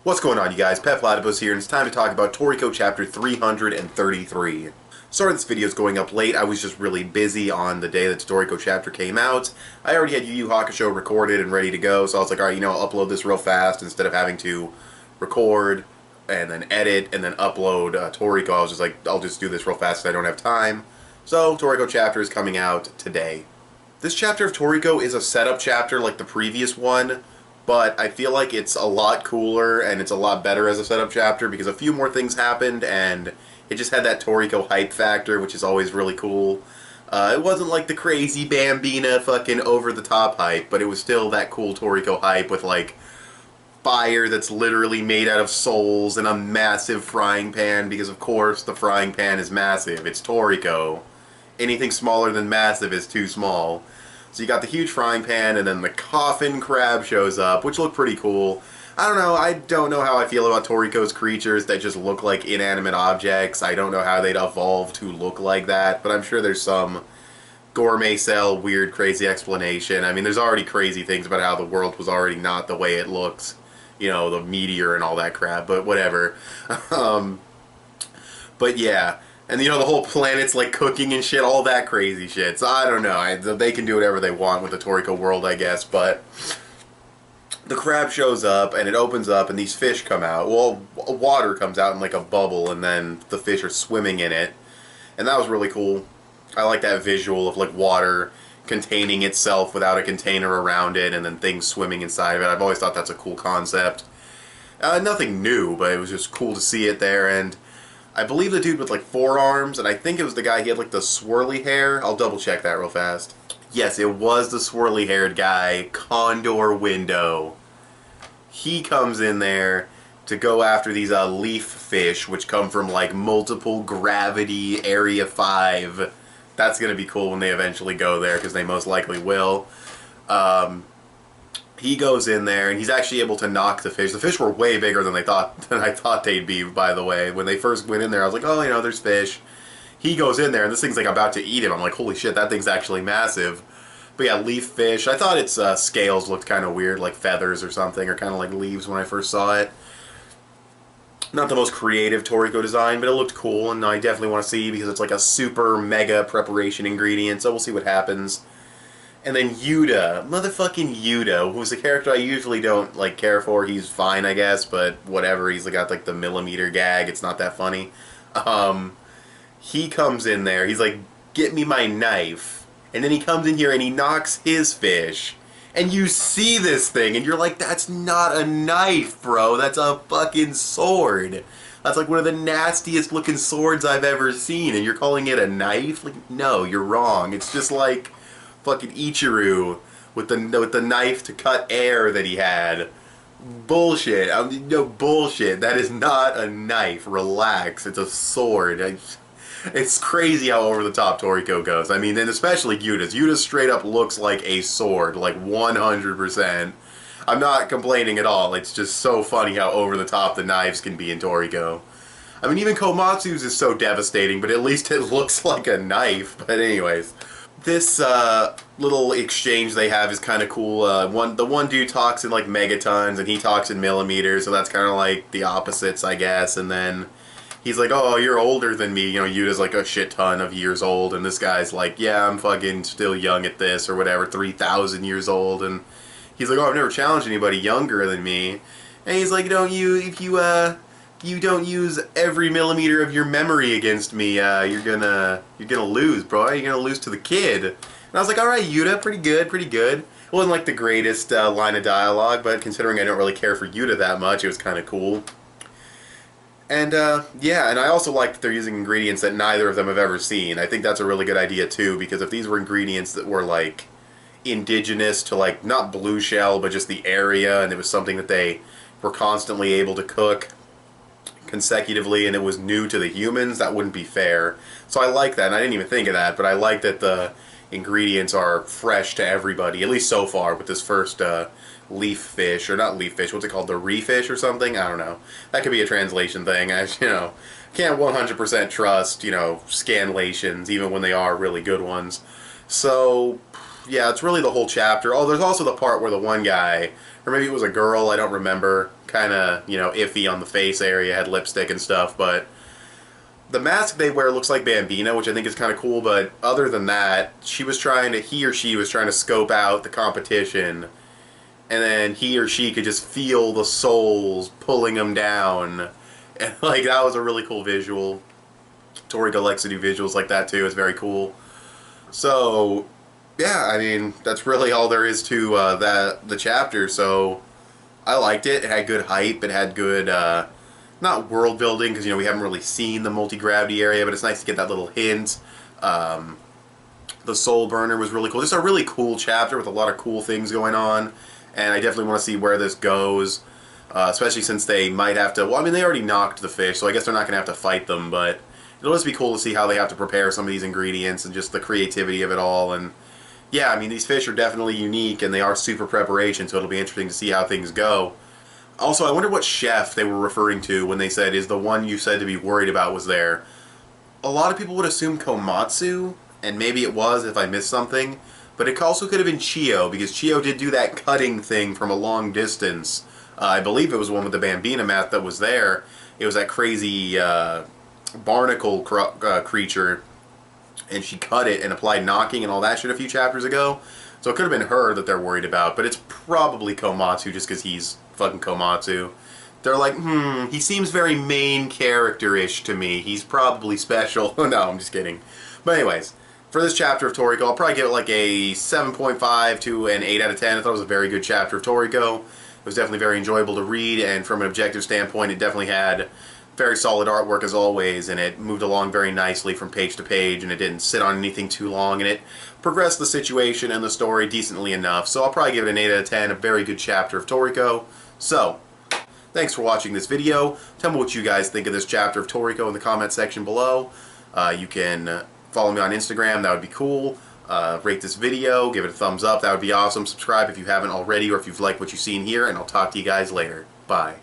What's going on, you guys? Petplatypus here, and it's time to talk about Toriko chapter 333. Sorry this video is going up late. I was just really busy on the day that the Toriko chapter came out. I already had Yu Yu Hakusho recorded and ready to go, so I was like, alright, I'll upload this real fast instead of having to record and then edit and then upload Toriko. I was just like, I'll just do this real fast because I don't have time. So, Toriko chapter is coming out today. This chapter of Toriko is a setup chapter like the previous one, but I feel like it's a lot cooler and it's a lot better as a setup chapter because a few more things happened and it just had that Toriko hype factor, which is always really cool. It wasn't like the crazy Bambina fucking over-the-top hype, but it was still that cool Toriko hype with like fire that's literally made out of souls and a massive frying pan because of course the frying pan is massive. It's Toriko. Anything smaller than massive is too small. So you got the huge frying pan, and then the coffin crab shows up, which looked pretty cool. I don't know how I feel about Toriko's creatures that just look like inanimate objects. I don't know how they'd evolve to look like that, but I'm sure there's some gourmet cell, weird, crazy explanation. I mean, there's already crazy things about how the world was already not the way it looks. The meteor and all that crap, but whatever. But yeah. And the whole planet's like cooking and shit, all that crazy shit. So I don't know. They can do whatever they want with the Toriko world, I guess. But the crab shows up and it opens up and these fish come out. Well, water comes out in like a bubble and then the fish are swimming in it. And that was really cool. I like that visual of like water containing itself without a container around it and then things swimming inside of it. I've always thought that's a cool concept. Nothing new, but it was just cool to see it there. And I believe the dude with like 4 arms, and I think it was the guy, he had like the swirly hair. I'll double check that real fast. Yes, it was the swirly haired guy, Condor Window. He comes in there to go after these leaf fish, which come from like multiple gravity Area 5. That's going to be cool when they eventually go there, because they most likely will. He goes in there and he's actually able to knock the fish. The fish were way bigger than I thought they'd be, by the way. When they first went in there, I was like, oh, there's fish. He goes in there and this thing's like about to eat him. I'm like, holy shit, that thing's actually massive. But yeah, leaf fish. I thought its scales looked kind of weird, like feathers or something, or kind of like leaves when I first saw it. Not the most creative Toriko design, but it looked cool, and I definitely want to see because it's like a super mega preparation ingredient, so we'll see what happens. And then Yuda, motherfucking Yuda, who's a character I usually don't like care for. He's fine, I guess, but whatever. He's got like the millimeter gag. It's not that funny. He comes in there. He's like, "Get me my knife," and then he comes in here and he knocks his fish. And you see this thing, and you're like, "That's not a knife, bro. That's a fucking sword. That's like one of the nastiest looking swords I've ever seen, and you're calling it a knife? Like, no, you're wrong. It's just like fucking Ichiru with the knife to cut air that he had. Bullshit. No bullshit. That is not a knife. Relax. It's a sword. It's crazy how over the top Toriko goes. I mean, and especially Yuda's. Yuda straight up looks like a sword, like 100%. I'm not complaining at all. It's just so funny how over the top the knives can be in Toriko. I mean, even Komatsu's is so devastating, but at least it looks like a knife. But anyways, this little exchange they have is kind of cool. The one dude talks in like megatons and he talks in millimeters, so that's kind of like the opposites, I guess. And then he's like, "Oh, you're older than me." Yuda's like a shit ton of years old, and this guy's like, "Yeah, I'm fucking still young at this," or whatever, 3,000 years old. And he's like, "Oh, I've never challenged anybody younger than me." And he's like, if you don't use every millimeter of your memory against me, you're gonna lose, bro. You're gonna lose to the kid. And I was like, all right, Yuda, pretty good, pretty good. It wasn't like the greatest line of dialogue, but considering I don't really care for Yuda that much, it was kind of cool. And yeah, and I also like that they're using ingredients that neither of them have ever seen. I think that's a really good idea too, because if these were ingredients that were like indigenous to like not Blue Shell, but just the area, and it was something that they were constantly able to cook consecutively and it was new to the humans, that wouldn't be fair. So I like that, and I didn't even think of that, but I like that the ingredients are fresh to everybody, at least so far with this first leaf fish, or not leaf fish, what's it called, the refish or something? I don't know. That could be a translation thing. I can't 100% trust, scanlations, even when they are really good ones. So yeah, it's really the whole chapter. Oh, there's also the part where the one guy, or maybe it was a girl, I don't remember, kind of, you know, iffy on the face area, had lipstick and stuff, but the mask they wear looks like Bambino, which I think is kind of cool, but other than that, he or she was trying to scope out the competition, and then he or she could just feel the souls pulling them down, and like, that was a really cool visual. Toriko likes to do visuals like that too, it's very cool. So, yeah, I mean, that's really all there is to the chapter, so I liked it. It had good hype, it had good, not world building, because, you know, we haven't really seen the multi-gravity area, but it's nice to get that little hint. The Soul Burner was really cool. Just a really cool chapter with a lot of cool things going on, and I definitely want to see where this goes, especially since they might have to, well, I mean, they already knocked the fish, so I guess they're not going to have to fight them, but it'll just be cool to see how they have to prepare some of these ingredients and just the creativity of it all. And yeah, I mean, these fish are definitely unique and they are super preparation, so it'll be interesting to see how things go. Also, I wonder what chef they were referring to when they said, is the one you said to be worried about was there. A lot of people would assume Komatsu, and maybe it was if I missed something, but it also could have been Chio, because Chio did do that cutting thing from a long distance. I believe it was the one with the Bambina mat that was there. It was that crazy barnacle creature, and she cut it and applied knocking and all that shit a few chapters ago. So it could have been her that they're worried about, but it's probably Komatsu just because he's fucking Komatsu. They're like, he seems very main character-ish to me. He's probably special. No, I'm just kidding. But anyways, for this chapter of Toriko, I'll probably give it like a 7.5 to an 8 out of 10. I thought it was a very good chapter of Toriko. It was definitely very enjoyable to read, and from an objective standpoint, it definitely had very solid artwork as always, and it moved along very nicely from page to page, and it didn't sit on anything too long, and it progressed the situation and the story decently enough. So I'll probably give it an 8 out of 10, a very good chapter of Toriko. So, thanks for watching this video. Tell me what you guys think of this chapter of Toriko in the comment section below. You can follow me on Instagram, that would be cool. Rate this video, give it a thumbs up, that would be awesome. Subscribe if you haven't already, or if you've liked what you've seen here, and I'll talk to you guys later. Bye.